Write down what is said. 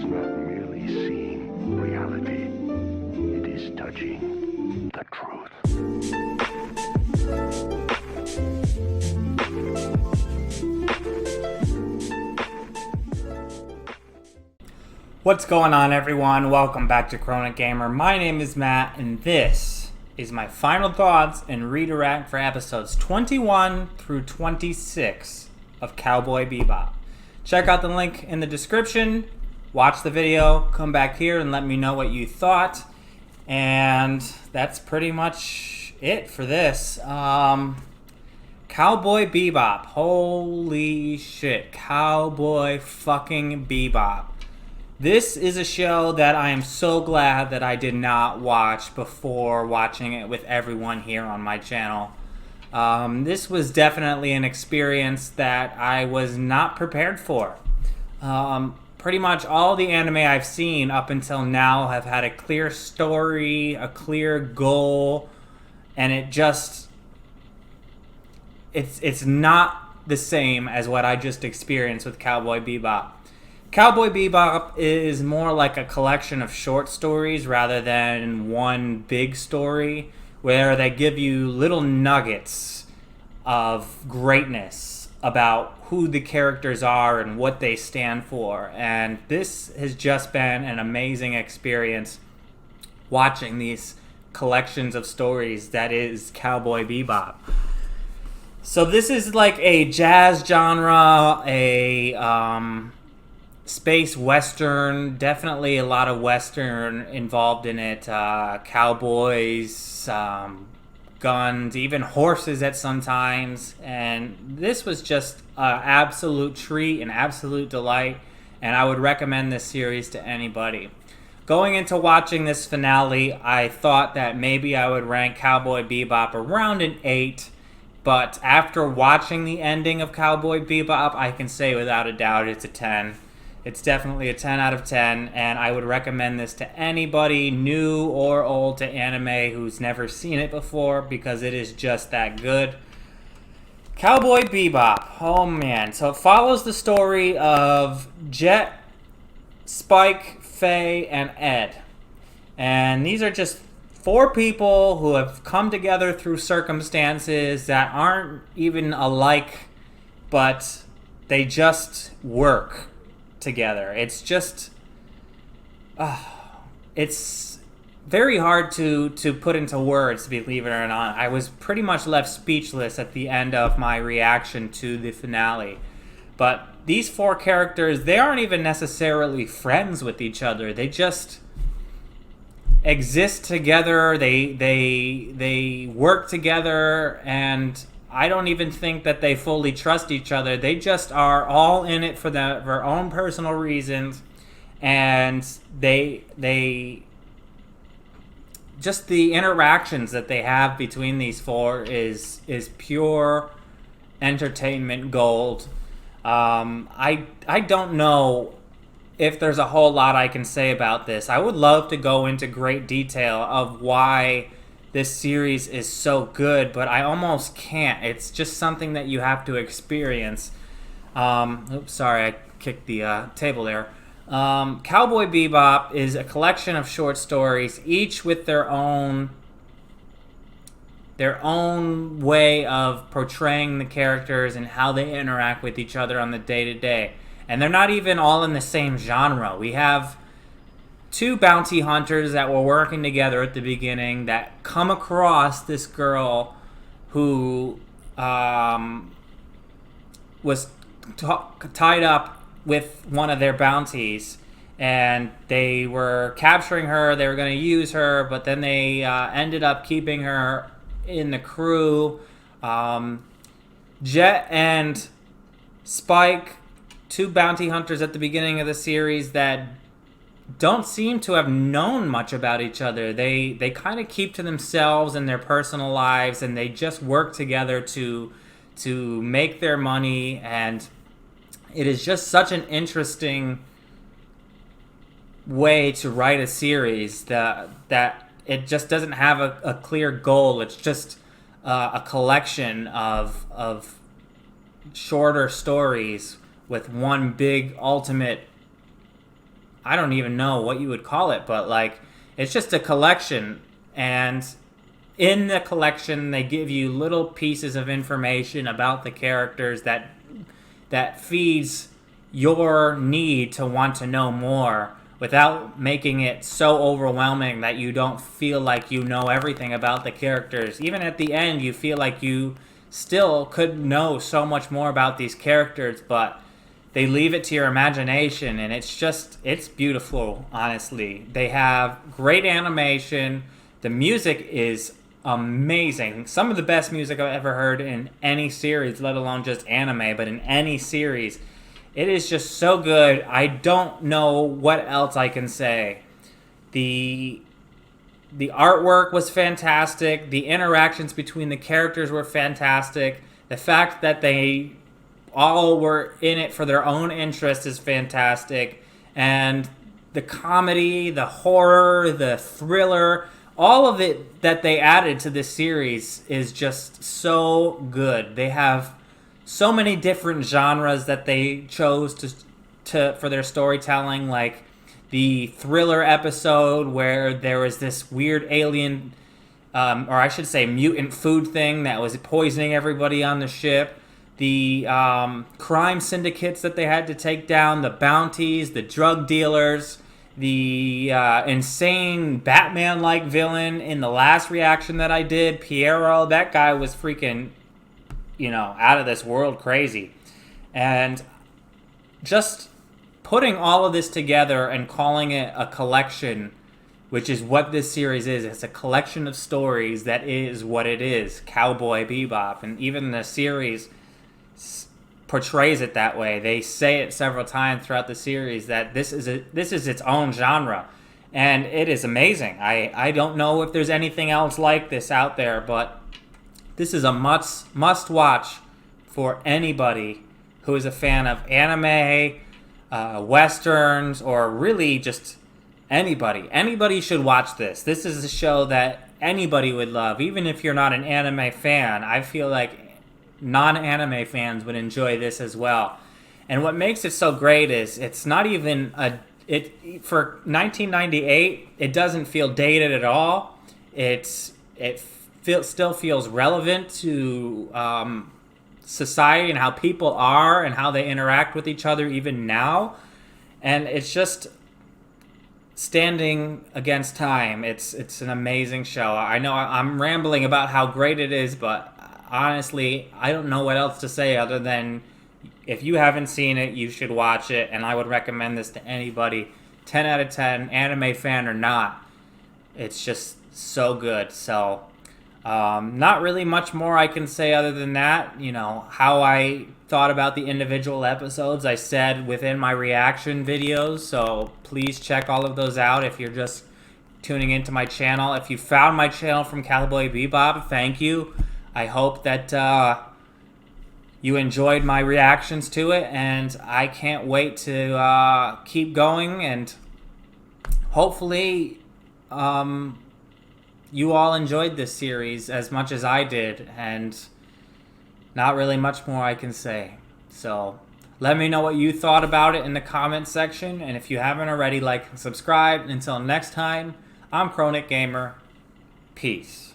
not merely seeing reality, it is touching the truth. What's going on, everyone? Welcome back to Chronic Gamer. My name is Matt, and this is my final thoughts and redirect for episodes 21 through 26 of Cowboy Bebop. Check out the link in the description, watch the video, come back here and let me know what you thought. And that's pretty much it for this. Cowboy Bebop. Holy shit. Cowboy fucking Bebop. This is a show that I am so glad that I did not watch before watching it with everyone here on my channel. This was definitely an experience that I was not prepared for. Pretty much all the anime I've seen up until now have had a clear story, a clear goal, and it's not the same as what I just experienced with Cowboy Bebop. Cowboy Bebop is more like a collection of short stories rather than one big story where they give you little nuggets of greatness about who the characters are and what they stand for. And this has just been an amazing experience watching these collections of stories that is Cowboy Bebop. So this is like a jazz genre, a space western, definitely a lot of western involved in it. Cowboys, guns, even horses at sometimes. And this was just an absolute treat, an absolute delight. And I would recommend this series to anybody. Going into watching this finale, I thought that maybe I would rank Cowboy Bebop around an 8. But after watching the ending of Cowboy Bebop, I can say without a doubt it's a 10. It's definitely a 10 out of 10, and I would recommend this to anybody, new or old, to anime who's never seen it before, because it is just that good. Cowboy Bebop. Oh, man. So it follows the story of Jet, Spike, Faye, and Ed. And these are just 4 people who have come together through circumstances that aren't even alike, but they just work together. It's just it's very hard to put into words, believe it or not. I was pretty much left speechless at the end of my reaction to the finale. But these 4 characters, they aren't even necessarily friends with each other. They just exist together. They work together, and I don't even think that they fully trust each other. They just are all in it for their own personal reasons, and they just the interactions that they have between these 4 is pure entertainment gold. I don't know if there's a whole lot I can say about this. I would love to go into great detail of why this series is so good, but I almost can't. It's just something that you have to experience. Oops, sorry, I kicked the table there. Cowboy Bebop is a collection of short stories, each with their own way of portraying the characters and how they interact with each other on the day-to-day. And they're not even all in the same genre. We have 2 bounty hunters that were working together at the beginning that come across this girl who was tied up with one of their bounties, and they were capturing her. They were going to use her, but then they ended up keeping her in the crew. Jet and Spike, 2 bounty hunters at the beginning of the series that don't seem to have known much about each other. They kind of keep to themselves in their personal lives, and they just work together to make their money. And it is just such an interesting way to write a series that it just doesn't have a clear goal. It's just a collection of shorter stories with one big ultimate I don't even know what you would call it, but like it's just a collection, and in the collection they give you little pieces of information about the characters that feeds your need to want to know more without making it so overwhelming that you don't feel like you know everything about the characters. Even at the end, you feel like you still could know so much more about these characters, but they leave it to your imagination, and it's beautiful, honestly. They have great animation. The music is amazing. Some of the best music I've ever heard in any series, let alone just anime, but in any series. It is just so good. I don't know what else I can say. The artwork was fantastic. The interactions between the characters were fantastic. The fact that they all were in it for their own interest is fantastic. And the comedy, the horror, the thriller, all of it that they added to this series is just so good. They have so many different genres that they chose to for their storytelling, like the thriller episode where there was this weird alien, or I should say mutant food thing that was poisoning everybody on the ship, the crime syndicates that they had to take down, the bounties, the drug dealers, the insane Batman-like villain in the last reaction that I did, Piero. That guy was freaking, out of this world crazy. And just putting all of this together and calling it a collection, which is what this series is. It's a collection of stories that is what it is, Cowboy Bebop. And even the series portrays it that way. They say it several times throughout the series that this is its own genre, and it is amazing. I don't know if there's anything else like this out there, but this is a must watch for anybody who is a fan of anime, westerns, or really just anybody. Anybody should watch this. This is a show that anybody would love, even if you're not an anime fan. I feel like non-anime fans would enjoy this as well. And what makes it so great is it's not even for 1998, it doesn't feel dated at all. It still feels relevant to society and how people are and how they interact with each other even now. And it's just standing against time. It's an amazing show. I know I'm rambling about how great it is, but honestly, I don't know what else to say other than if you haven't seen it, you should watch it, and I would recommend this to anybody, 10 out of 10, anime fan or not. It's just so good. So, not really much more I can say other than that. How I thought about the individual episodes, I said within my reaction videos, so please check all of those out if you're just tuning into my channel. If you found my channel from Cowboy Bebop, thank you. I hope that you enjoyed my reactions to it, and I can't wait to keep going, and hopefully you all enjoyed this series as much as I did, and not really much more I can say. So let me know what you thought about it in the comment section, and if you haven't already, like and subscribe. Until next time, I'm Chronic Gamer. Peace.